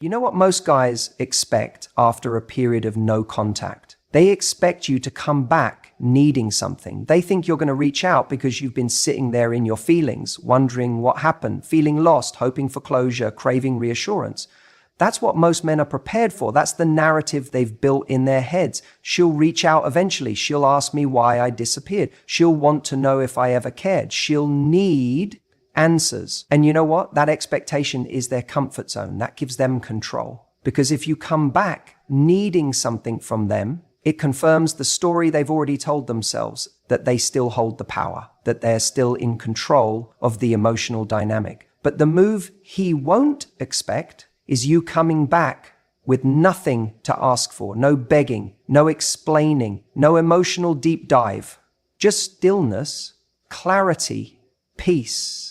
You know what most guys expect after a period of no contact? They expect you to come back needing something. They think you're going to reach out because you've been sitting there in your feelings, wondering what happened, feeling lost, hoping for closure, craving reassurance. That's what most men are prepared for. That's the narrative they've built in their heads. She'll reach out eventually. She'll ask me why I disappeared. She'll want to know if I ever cared. She'll need answers. And you know what? That expectation is their comfort zone. That gives them control. Because if you come back needing something from them, it confirms the story they've already told themselves, that they still hold the power, that they're still in control of the emotional dynamic. But the move he won't expect is you coming back with nothing to ask for, no begging, no explaining, no emotional deep dive, just stillness, clarity, peace.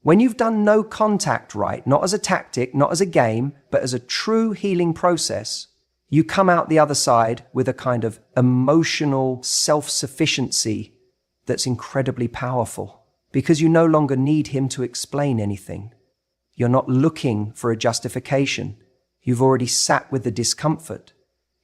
When you've done no contact right, not as a tactic, not as a game, but as a true healing process, you come out the other side with a kind of emotional self-sufficiency that's incredibly powerful because you no longer need him to explain anything. You're not looking for a justification. You've already sat with the discomfort.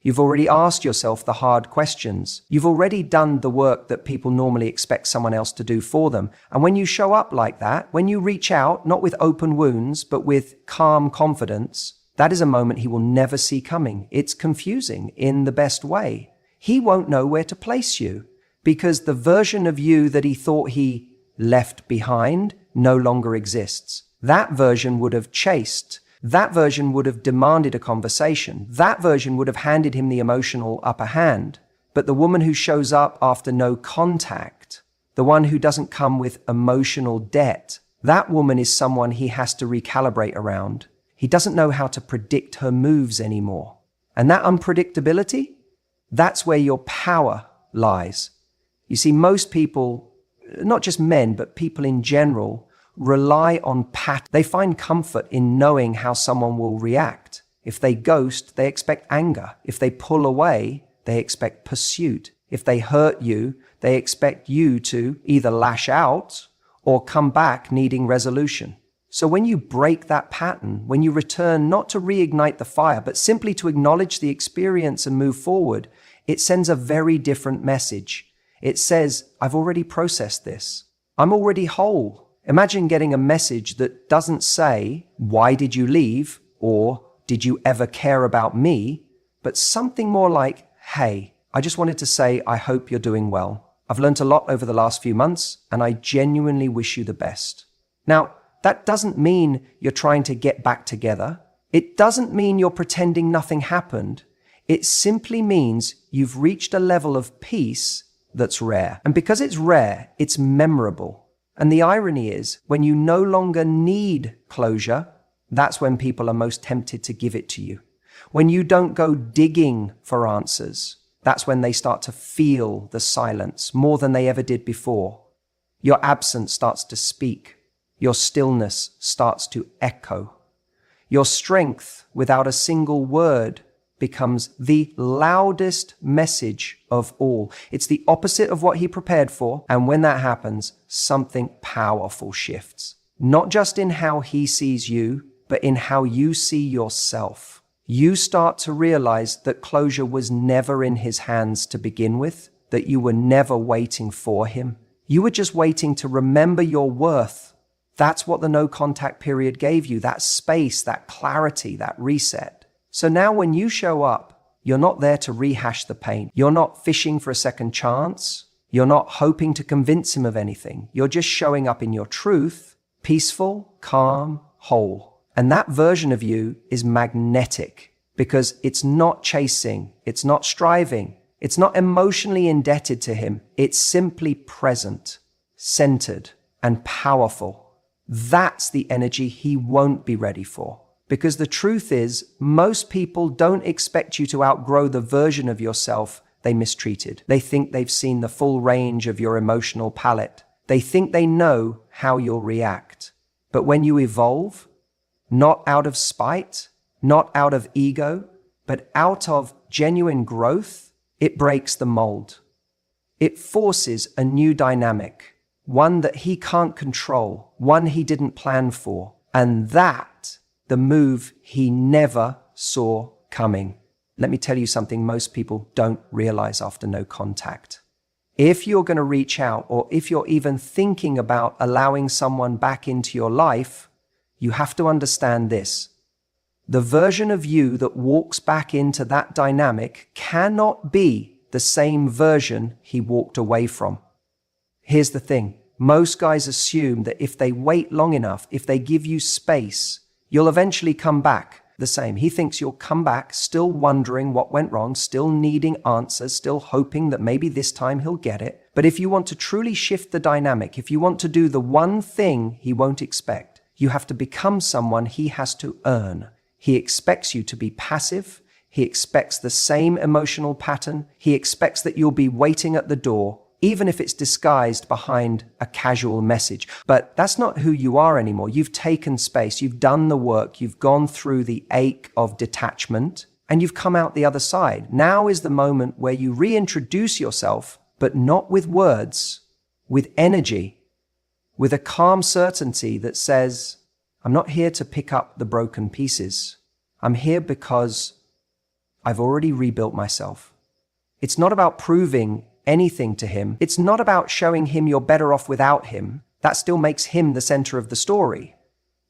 You've already asked yourself the hard questions. You've already done the work that people normally expect someone else to do for them. And when you show up like that, when you reach out, not with open wounds, but with calm confidence, that is a moment he will never see coming. It's confusing in the best way. He won't know where to place you because the version of you that he thought he left behind no longer exists. That version would have chased. That version would have demanded a conversation. That version would have handed him the emotional upper hand. But the woman who shows up after no contact, the one who doesn't come with emotional debt, that woman is someone he has to recalibrate around. He doesn't know how to predict her moves anymore. And that unpredictability, that's where your power lies. You see, most people, not just men, but people in general, rely on patterns. They find comfort in knowing how someone will react. If they ghost, they expect anger. If they pull away, they expect pursuit. If they hurt you, they expect you to either lash out or come back needing resolution. So when you break that pattern, when you return not to reignite the fire, but simply to acknowledge the experience and move forward, it sends a very different message. It says, I've already processed this. I'm already whole. Imagine getting a message that doesn't say, why did you leave? Or did you ever care about me? But something more like, hey, I just wanted to say, I hope you're doing well. I've learned a lot over the last few months, and I genuinely wish you the best. Now, that doesn't mean you're trying to get back together. It doesn't mean you're pretending nothing happened. It simply means you've reached a level of peace that's rare. And because it's rare, it's memorable. And the irony is, when you no longer need closure, that's when people are most tempted to give it to you. When you don't go digging for answers, that's when they start to feel the silence more than they ever did before. Your absence starts to speak. Your stillness starts to echo. Your strength, without a single word, becomes the loudest message of all. It's the opposite of what he prepared for. And when that happens, something powerful shifts. Not just in how he sees you, but in how you see yourself. You start to realize that closure was never in his hands to begin with, that you were never waiting for him. You were just waiting to remember your worth. That's what the no contact period gave you, that space, that clarity, that reset. So now when you show up, you're not there to rehash the pain. You're not fishing for a second chance. You're not hoping to convince him of anything. You're just showing up in your truth, peaceful, calm, whole. And that version of you is magnetic because it's not chasing, it's not striving, it's not emotionally indebted to him. It's simply present, centered, and powerful. That's the energy he won't be ready for. Because the truth is, most people don't expect you to outgrow the version of yourself they mistreated. They think they've seen the full range of your emotional palette. They think they know how you'll react. But when you evolve, not out of spite, not out of ego, but out of genuine growth, it breaks the mold. It forces a new dynamic. One that he can't control, one he didn't plan for. And the move he never saw coming. Let me tell you something most people don't realize after no contact. If you're going to reach out, or if you're even thinking about allowing someone back into your life, you have to understand this. The version of you that walks back into that dynamic cannot be the same version he walked away from. Here's the thing. Most guys assume that if they wait long enough, if they give you space, you'll eventually come back the same. He thinks you'll come back still wondering what went wrong, still needing answers, still hoping that maybe this time he'll get it. But if you want to truly shift the dynamic, if you want to do the one thing he won't expect, you have to become someone he has to earn. He expects you to be passive. He expects the same emotional pattern. He expects that you'll be waiting at the door, even if it's disguised behind a casual message. But that's not who you are anymore. You've taken space. You've done the work. You've gone through the ache of detachment, and you've come out the other side. Now is the moment where you reintroduce yourself, but not with words, with energy, with a calm certainty that says, I'm not here to pick up the broken pieces. I'm here because I've already rebuilt myself. It's not about proving anything to him. It's not about showing him you're better off without him. That still makes him the center of the story.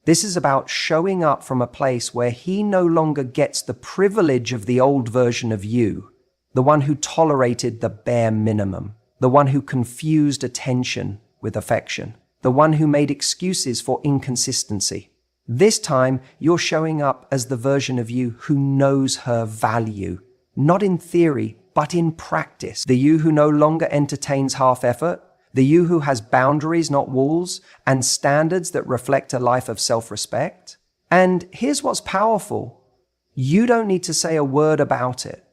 This is about showing up from a place where he no longer gets the privilege of the old version of you, the one who tolerated the bare minimum, the one who confused attention with affection, the one who made excuses for inconsistency. This time, you're showing up as the version of you who knows her value, not in theory, but in practice. The you who no longer entertains half effort, the you who has boundaries, not walls, and standards that reflect a life of self-respect. And here's what's powerful. You don't need to say a word about it.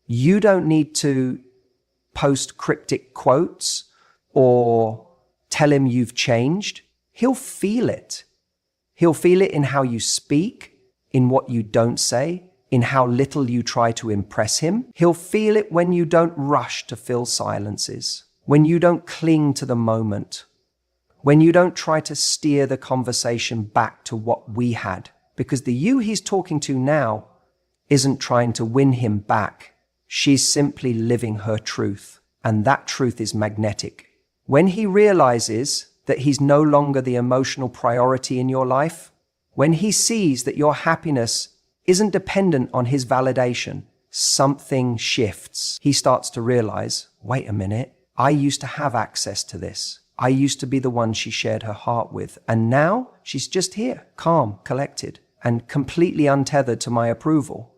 You don't need to post cryptic quotes or tell him you've changed. He'll feel it. He'll feel it in how you speak, in what you don't say, in how little you try to impress him. He'll feel it when you don't rush to fill silences, when you don't cling to the moment, when you don't try to steer the conversation back to what we had. Because the you he's talking to now isn't trying to win him back. She's simply living her truth, and that truth is magnetic. When he realizes that he's no longer the emotional priority in your life, when he sees that your happiness isn't dependent on his validation, something shifts. He starts to realize, wait a minute, I used to have access to this. I used to be the one she shared her heart with. And now she's just here, calm, collected, and completely untethered to my approval.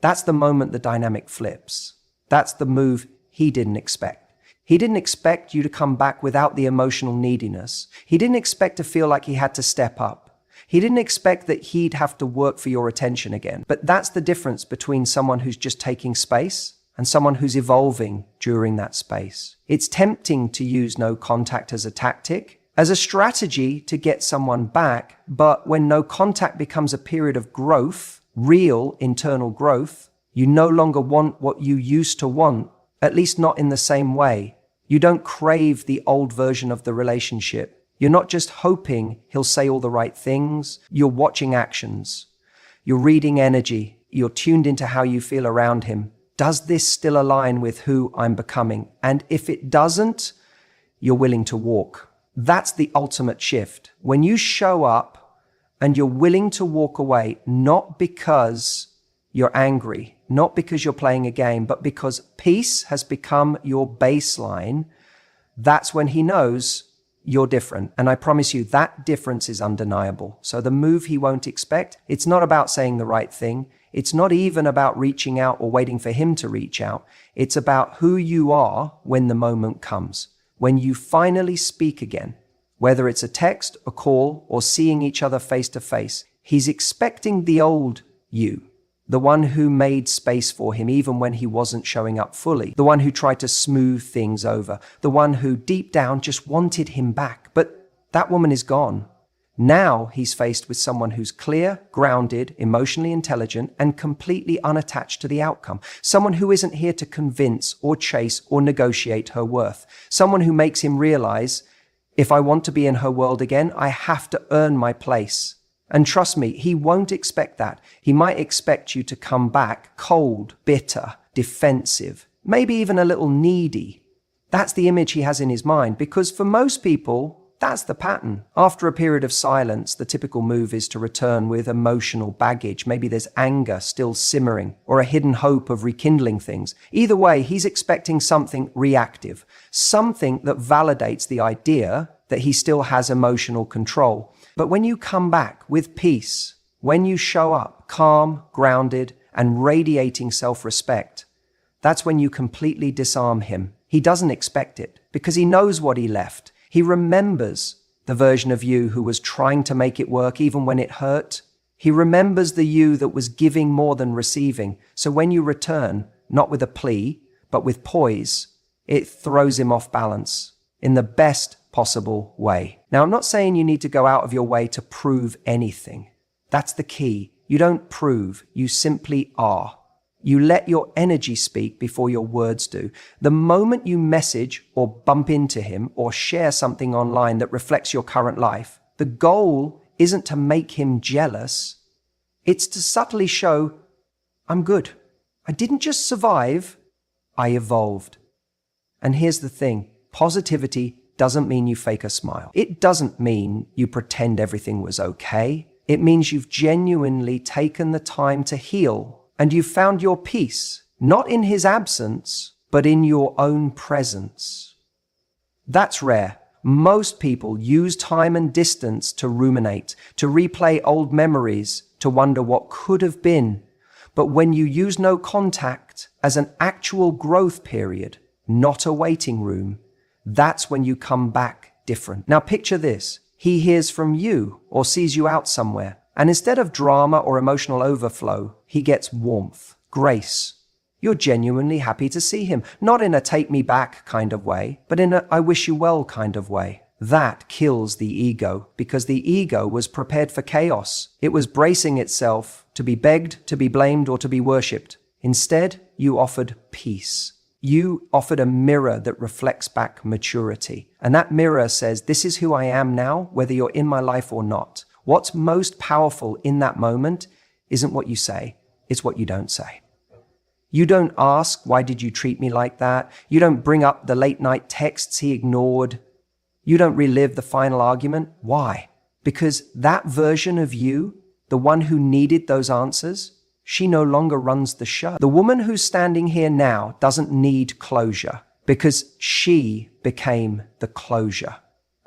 That's the moment the dynamic flips. That's the move he didn't expect. He didn't expect you to come back without the emotional neediness. He didn't expect to feel like he had to step up. He didn't expect that he'd have to work for your attention again. But that's the difference between someone who's just taking space and someone who's evolving during that space. It's tempting to use no contact as a tactic, as a strategy to get someone back. But when no contact becomes a period of growth, real internal growth, you no longer want what you used to want, at least not in the same way. You don't crave the old version of the relationship. You're not just hoping he'll say all the right things. You're watching actions. You're reading energy. You're tuned into how you feel around him. Does this still align with who I'm becoming? And if it doesn't, you're willing to walk. That's the ultimate shift. When you show up and you're willing to walk away, not because you're angry, not because you're playing a game, but because peace has become your baseline, that's when he knows you're different. And I promise you that difference is undeniable. So the move he won't expect, it's not about saying the right thing. It's not even about reaching out or waiting for him to reach out. It's about who you are when the moment comes. When you finally speak again, whether it's a text, a call, or seeing each other face to face, he's expecting the old you. The one who made space for him even when he wasn't showing up fully. The one who tried to smooth things over. The one who deep down just wanted him back. But that woman is gone. Now he's faced with someone who's clear, grounded, emotionally intelligent, and completely unattached to the outcome. Someone who isn't here to convince or chase or negotiate her worth. Someone who makes him realize, if I want to be in her world again, I have to earn my place. And trust me, he won't expect that. He might expect you to come back cold, bitter, defensive, maybe even a little needy. That's the image he has in his mind, because for most people, that's the pattern. After a period of silence, the typical move is to return with emotional baggage. Maybe there's anger still simmering or a hidden hope of rekindling things. Either way, he's expecting something reactive, something that validates the idea that he still has emotional control. But when you come back with peace, when you show up calm, grounded, and radiating self-respect, that's when you completely disarm him. He doesn't expect it because he knows what he left. He remembers the version of you who was trying to make it work even when it hurt. He remembers the you that was giving more than receiving. So when you return, not with a plea, but with poise, it throws him off balance in the best possible way. Now, I'm not saying you need to go out of your way to prove anything. That's the key. You don't prove, you simply are. You let your energy speak before your words do. The moment you message or bump into him or share something online that reflects your current life, the goal isn't to make him jealous. It's to subtly show, I'm good. I didn't just survive, I evolved. And here's the thing, positivity doesn't mean you fake a smile. It doesn't mean you pretend everything was okay. It means you've genuinely taken the time to heal. And you found your peace, not in his absence, but in your own presence. That's rare. Most people use time and distance to ruminate, to replay old memories, to wonder what could have been. But when you use no contact as an actual growth period, not a waiting room, that's when you come back different. Now picture this. He hears from you or sees you out somewhere. And instead of drama or emotional overflow, he gets warmth, grace. You're genuinely happy to see him, not in a take me back kind of way, but in a I wish you well kind of way. That kills the ego, because the ego was prepared for chaos. It was bracing itself to be begged, to be blamed, or to be worshipped. Instead, you offered peace. You offered a mirror that reflects back maturity. And that mirror says, this is who I am now, whether you're in my life or not. What's most powerful in that moment isn't what you say, it's what you don't say. You don't ask, why did you treat me like that? You don't bring up the late night texts he ignored. You don't relive the final argument. Why? Because that version of you, the one who needed those answers, she no longer runs the show. The woman who's standing here now doesn't need closure because she became the closure.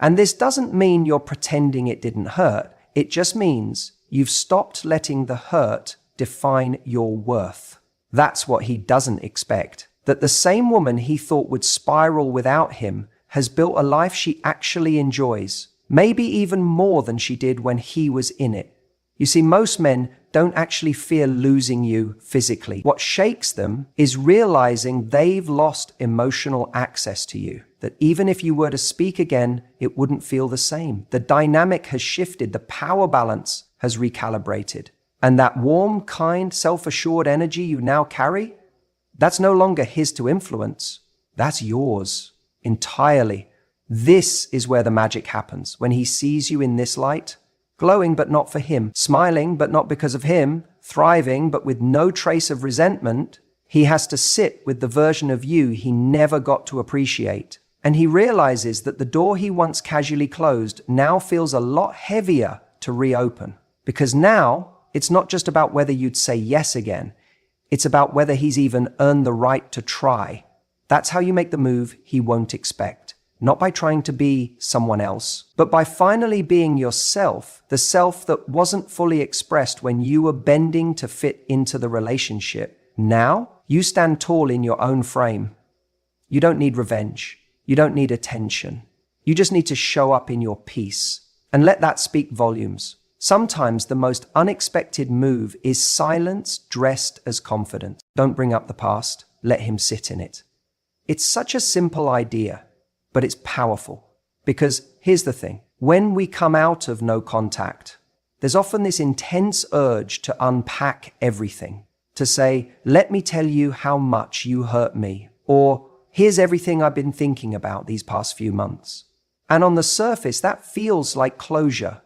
And this doesn't mean you're pretending it didn't hurt. It just means you've stopped letting the hurt define your worth. That's what he doesn't expect. That the same woman he thought would spiral without him has built a life she actually enjoys, maybe even more than she did when he was in it. You see, most men don't actually fear losing you physically. What shakes them is realizing they've lost emotional access to you. That even if you were to speak again, it wouldn't feel the same. The dynamic has shifted, the power balance has recalibrated. And that warm, kind, self-assured energy you now carry, that's no longer his to influence. That's yours, entirely. This is where the magic happens, when he sees you in this light, glowing but not for him, smiling but not because of him, thriving but with no trace of resentment. He has to sit with the version of you he never got to appreciate. And he realizes that the door he once casually closed now feels a lot heavier to reopen. Because now, it's not just about whether you'd say yes again. It's about whether he's even earned the right to try. That's how you make the move he won't expect. Not by trying to be someone else, but by finally being yourself, the self that wasn't fully expressed when you were bending to fit into the relationship. Now, you stand tall in your own frame. You don't need revenge. You don't need attention. You just need to show up in your peace and let that speak volumes. Sometimes the most unexpected move is silence dressed as confidence. Don't bring up the past. Let him sit in it. It's such a simple idea, but it's powerful. Because here's the thing. When we come out of no contact, there's often this intense urge to unpack everything. To say, let me tell you how much you hurt me. Or, here's everything I've been thinking about these past few months. And on the surface, that feels like closure.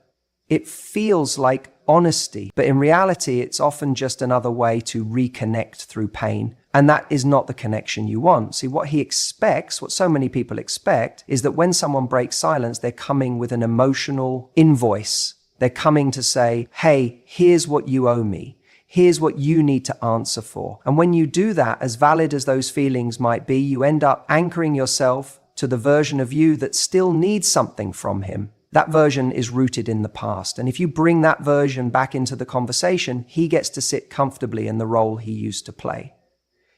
It feels like honesty, but in reality, it's often just another way to reconnect through pain. And that is not the connection you want. See, what he expects, what so many people expect, is that when someone breaks silence, they're coming with an emotional invoice. They're coming to say, hey, here's what you owe me. Here's what you need to answer for. And when you do that, as valid as those feelings might be, you end up anchoring yourself to the version of you that still needs something from him. That version is rooted in the past. And if you bring that version back into the conversation, he gets to sit comfortably in the role he used to play.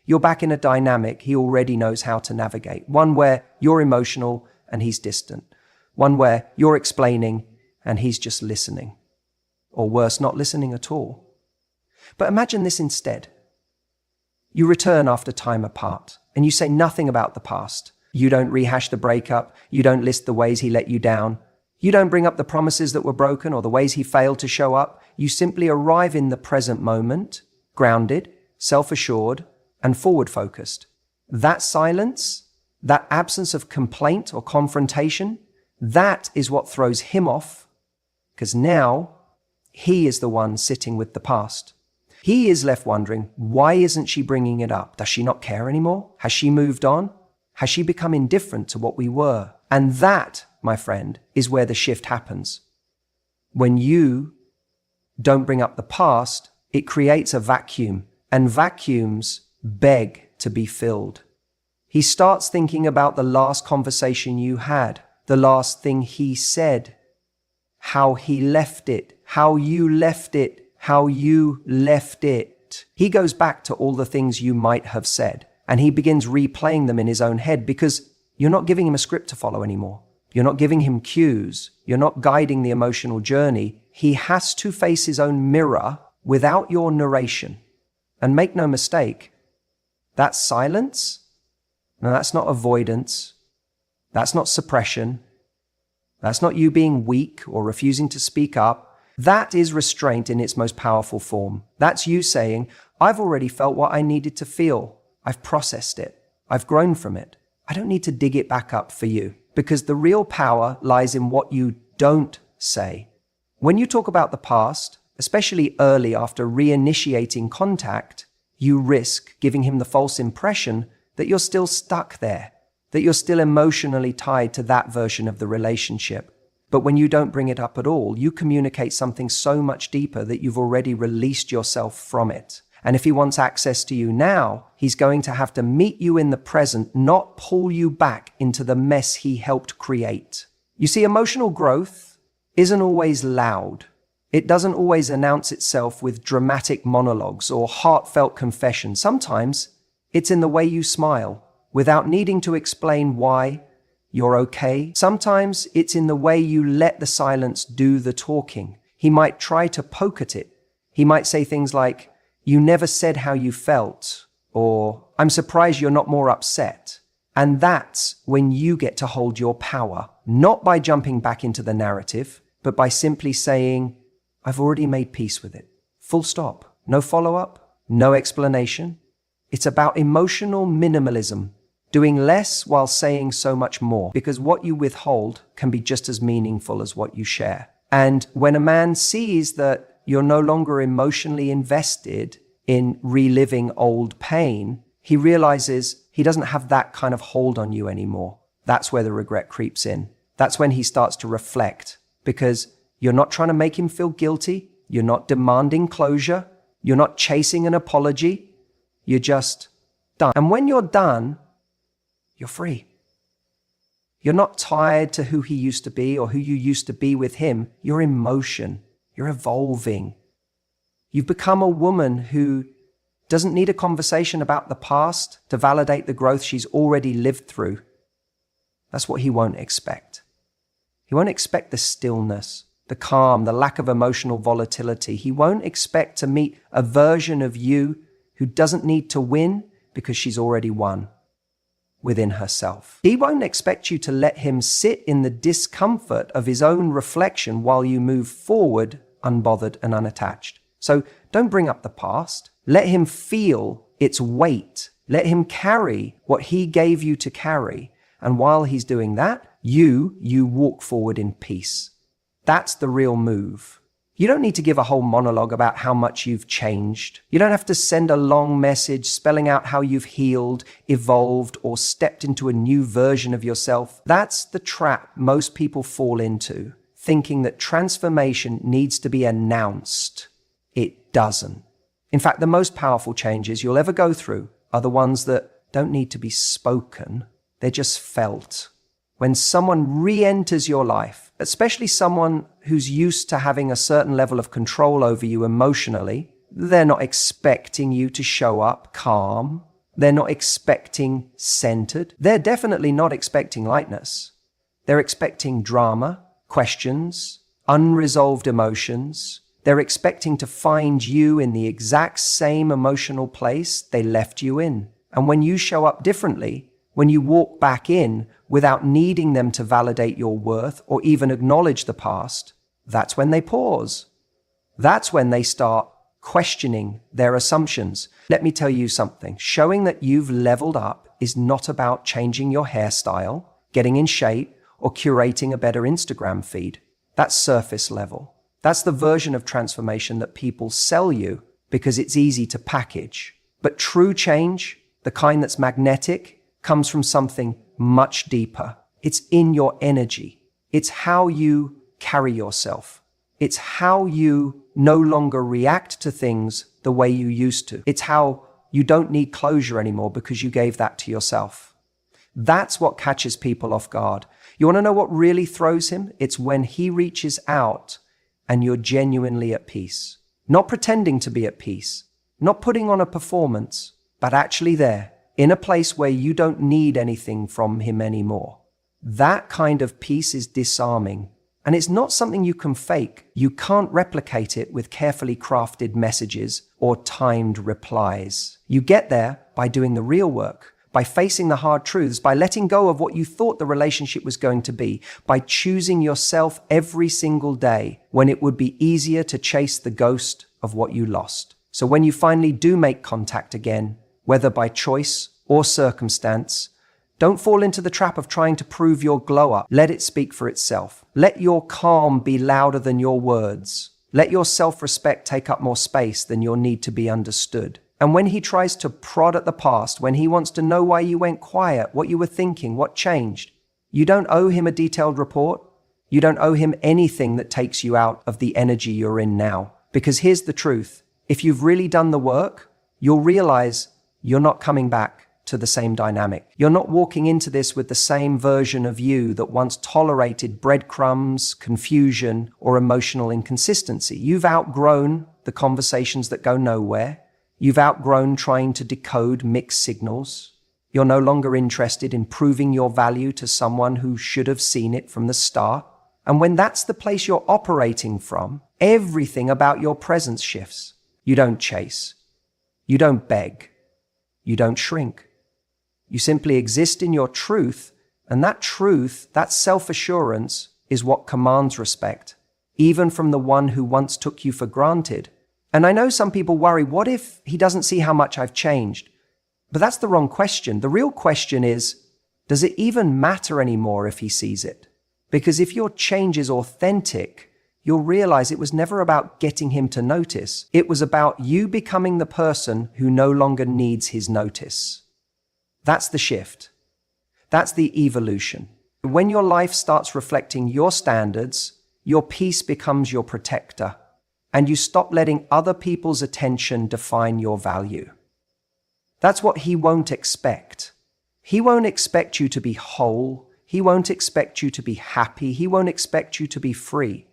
You're back in a dynamic he already knows how to navigate. One where you're emotional and he's distant. One where you're explaining and he's just listening. Or worse, not listening at all. But imagine this instead. You return after time apart and you say nothing about the past. You don't rehash the breakup. You don't list the ways he let you down. You don't bring up the promises that were broken or the ways he failed to show up. You simply arrive in the present moment, grounded, self-assured, and forward-focused. That silence, that absence of complaint or confrontation, that is what throws him off, because now he is the one sitting with the past. He is left wondering, why isn't she bringing it up? Does she not care anymore? Has she moved on? Has she become indifferent to what we were? And that, my friend, is where the shift happens. When you don't bring up the past, it creates a vacuum, and vacuums beg to be filled. He starts thinking about the last conversation you had, the last thing he said, how he left it, how you left it, how you left it. He goes back to all the things you might have said, and he begins replaying them in his own head because you're not giving him a script to follow anymore. You're not giving him cues. You're not guiding the emotional journey. He has to face his own mirror without your narration. And make no mistake, that's silence. No, that's not avoidance. That's not suppression. That's not you being weak or refusing to speak up. That is restraint in its most powerful form. That's you saying, I've already felt what I needed to feel. I've processed it. I've grown from it. I don't need to dig it back up for you, because the real power lies in what you don't say. When you talk about the past, especially early after reinitiating contact, you risk giving him the false impression that you're still stuck there, that you're still emotionally tied to that version of the relationship. But when you don't bring it up at all, you communicate something so much deeper that you've already released yourself from it. And if he wants access to you now, he's going to have to meet you in the present, not pull you back into the mess he helped create. You see, emotional growth isn't always loud. It doesn't always announce itself with dramatic monologues or heartfelt confession. Sometimes it's in the way you smile without needing to explain why you're okay. Sometimes it's in the way you let the silence do the talking. He might try to poke at it. He might say things like, you never said how you felt, or I'm surprised you're not more upset. And that's when you get to hold your power, not by jumping back into the narrative, but by simply saying, I've already made peace with it. Full stop. No follow-up, no explanation. It's about emotional minimalism, doing less while saying so much more, because what you withhold can be just as meaningful as what you share. And when a man sees that you're no longer emotionally invested in reliving old pain, he realizes he doesn't have that kind of hold on you anymore. That's where the regret creeps in. That's when he starts to reflect, because you're not trying to make him feel guilty. You're not demanding closure. You're not chasing an apology. You're just done. And when you're done, you're free. You're not tied to who he used to be or who you used to be with him. You're in motion. You're evolving. You've become a woman who doesn't need a conversation about the past to validate the growth she's already lived through. That's what he won't expect. He won't expect the stillness, the calm, the lack of emotional volatility. He won't expect to meet a version of you who doesn't need to win because she's already won within herself. He won't expect you to let him sit in the discomfort of his own reflection while you move forward unbothered and unattached. So don't bring up the past. Let him feel its weight. Let him carry what he gave you to carry. And while he's doing that, you walk forward in peace. That's the real move. You don't need to give a whole monologue about how much you've changed. You don't have to send a long message spelling out how you've healed, evolved, or stepped into a new version of yourself. That's the trap most people fall into, thinking that transformation needs to be announced. It doesn't. In fact, the most powerful changes you'll ever go through are the ones that don't need to be spoken. They're just felt. When someone re-enters your life, especially someone who's used to having a certain level of control over you emotionally, they're not expecting you to show up calm. They're not expecting centered. They're definitely not expecting lightness. They're expecting drama, questions, unresolved emotions. They're expecting to find you in the exact same emotional place they left you in. And when you show up differently, when you walk back in without needing them to validate your worth or even acknowledge the past, that's when they pause. That's when they start questioning their assumptions. Let me tell you something. Showing that you've leveled up is not about changing your hairstyle, getting in shape, or curating a better Instagram feed. That's surface level. That's the version of transformation that people sell you because it's easy to package. But true change, the kind that's magnetic, comes from something much deeper. It's in your energy. It's how you carry yourself. It's how you no longer react to things the way you used to. It's how you don't need closure anymore because you gave that to yourself. That's what catches people off guard. You want to know what really throws him? It's when he reaches out and you're genuinely at peace. Not pretending to be at peace, not putting on a performance, but actually there, in a place where you don't need anything from him anymore. That kind of peace is disarming, and it's not something you can fake. You can't replicate it with carefully crafted messages or timed replies. You get there by doing the real work, by facing the hard truths, by letting go of what you thought the relationship was going to be, by choosing yourself every single day when it would be easier to chase the ghost of what you lost. So when you finally do make contact again, whether by choice or circumstance, don't fall into the trap of trying to prove your glow up. Let it speak for itself. Let your calm be louder than your words. Let your self-respect take up more space than your need to be understood. And when he tries to prod at the past, when he wants to know why you went quiet, what you were thinking, what changed, you don't owe him a detailed report. You don't owe him anything that takes you out of the energy you're in now. Because here's the truth. If you've really done the work, you'll realize you're not coming back to the same dynamic. You're not walking into this with the same version of you that once tolerated breadcrumbs, confusion, or emotional inconsistency. You've outgrown the conversations that go nowhere. You've outgrown trying to decode mixed signals. You're no longer interested in proving your value to someone who should have seen it from the start. And when that's the place you're operating from, everything about your presence shifts. You don't chase. You don't beg. You don't shrink. You simply exist in your truth, and that truth, that self-assurance, is what commands respect, even from the one who once took you for granted. And I know some people worry, what if he doesn't see how much I've changed? But that's the wrong question. The real question is, does it even matter anymore if he sees it? Because if your change is authentic, you'll realize it was never about getting him to notice. It was about you becoming the person who no longer needs his notice. That's the shift. That's the evolution. When your life starts reflecting your standards, your peace becomes your protector, and you stop letting other people's attention define your value. That's what he won't expect. He won't expect you to be whole. He won't expect you to be happy. He won't expect you to be free.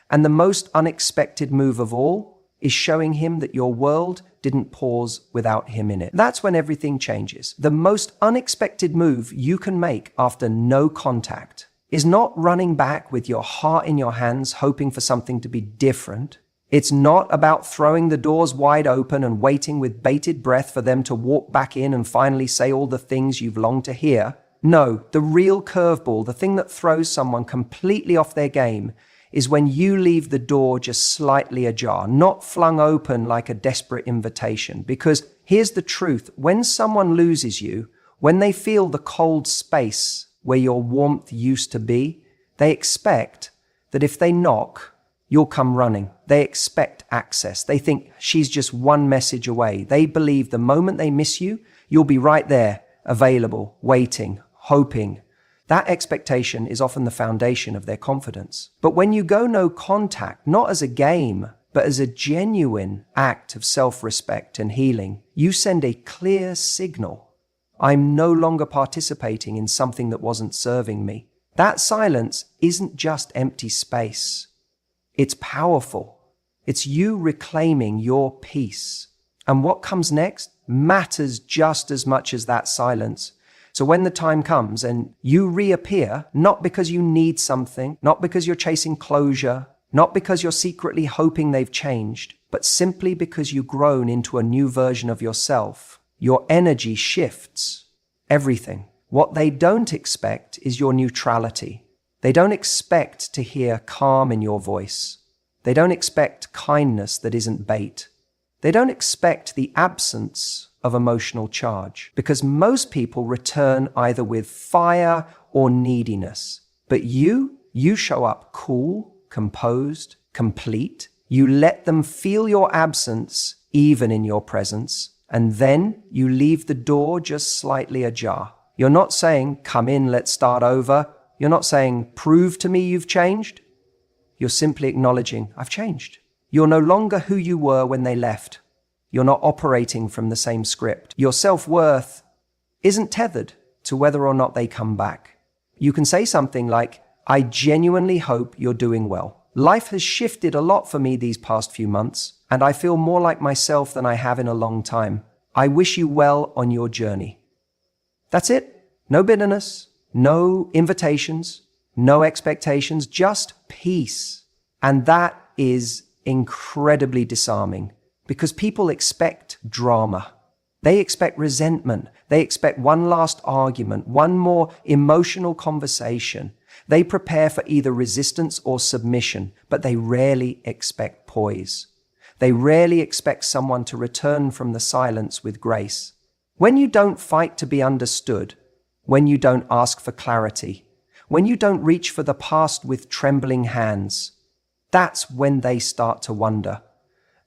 And the most unexpected move of all is showing him that your world didn't pause without him in it. That's when everything changes. The most unexpected move you can make after no contact is not running back with your heart in your hands, hoping for something to be different. It's not about throwing the doors wide open and waiting with bated breath for them to walk back in and finally say all the things you've longed to hear. No, the real curveball, the thing that throws someone completely off their game, is when you leave the door just slightly ajar, not flung open like a desperate invitation. Because here's the truth, when someone loses you, when they feel the cold space where your warmth used to be, they expect that if they knock, you'll come running. They expect access. They think she's just one message away. They believe the moment they miss you, you'll be right there, available, waiting, hoping. That expectation is often the foundation of their confidence. But when you go no contact, not as a game, but as a genuine act of self-respect and healing, you send a clear signal. I'm no longer participating in something that wasn't serving me. That silence isn't just empty space. It's powerful. It's you reclaiming your peace. And what comes next matters just as much as that silence. So when the time comes and you reappear, not because you need something, not because you're chasing closure, not because you're secretly hoping they've changed, but simply because you've grown into a new version of yourself, your energy shifts. Everything. What they don't expect is your neutrality. They don't expect to hear calm in your voice. They don't expect kindness that isn't bait. They don't expect the absence of emotional charge, because most people return either with fire or neediness. But you show up cool, composed, complete. You let them feel your absence even in your presence, and then you leave the door just slightly ajar. You're not saying, come in, let's start over. You're not saying, prove to me you've changed. You're simply acknowledging, I've changed. You're no longer who you were when they left. You're not operating from the same script. Your self-worth isn't tethered to whether or not they come back. You can say something like, I genuinely hope you're doing well. Life has shifted a lot for me these past few months, and I feel more like myself than I have in a long time. I wish you well on your journey. That's it. No bitterness, no invitations, no expectations, just peace. And that is incredibly disarming, because people expect drama. They expect resentment. They expect one last argument, one more emotional conversation. They prepare for either resistance or submission, but they rarely expect poise. They rarely expect someone to return from the silence with grace. When you don't fight to be understood, when you don't ask for clarity, when you don't reach for the past with trembling hands, that's when they start to wonder.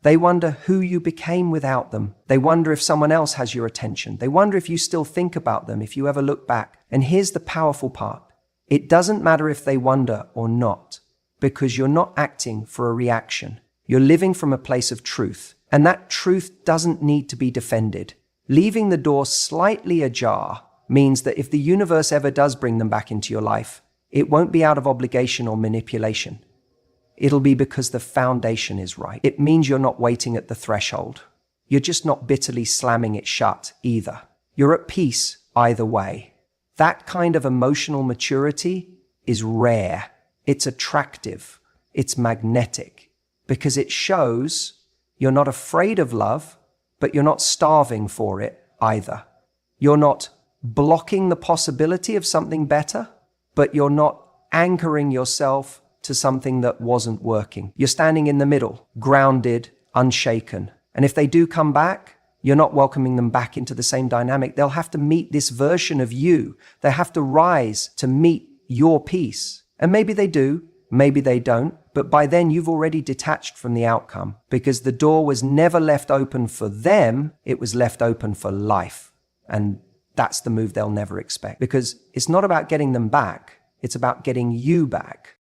They wonder who you became without them. They wonder if someone else has your attention. They wonder if you still think about them, if you ever look back. And here's the powerful part. It doesn't matter if they wonder or not, because you're not acting for a reaction. You're living from a place of truth, and that truth doesn't need to be defended. Leaving the door slightly ajar means that if the universe ever does bring them back into your life, it won't be out of obligation or manipulation. It'll be because the foundation is right. It means you're not waiting at the threshold. You're just not bitterly slamming it shut either. You're at peace either way. That kind of emotional maturity is rare. It's attractive. It's magnetic, because it shows you're not afraid of love, but you're not starving for it either. You're not blocking the possibility of something better, but you're not anchoring yourself to something that wasn't working. You're standing in the middle, grounded, unshaken. And if they do come back, you're not welcoming them back into the same dynamic. They'll have to meet this version of you. They have to rise to meet your peace. And maybe they do, maybe they don't. But by then you've already detached from the outcome, because the door was never left open for them. It was left open for life. And that's the move they'll never expect, because it's not about getting them back. It's about getting you back.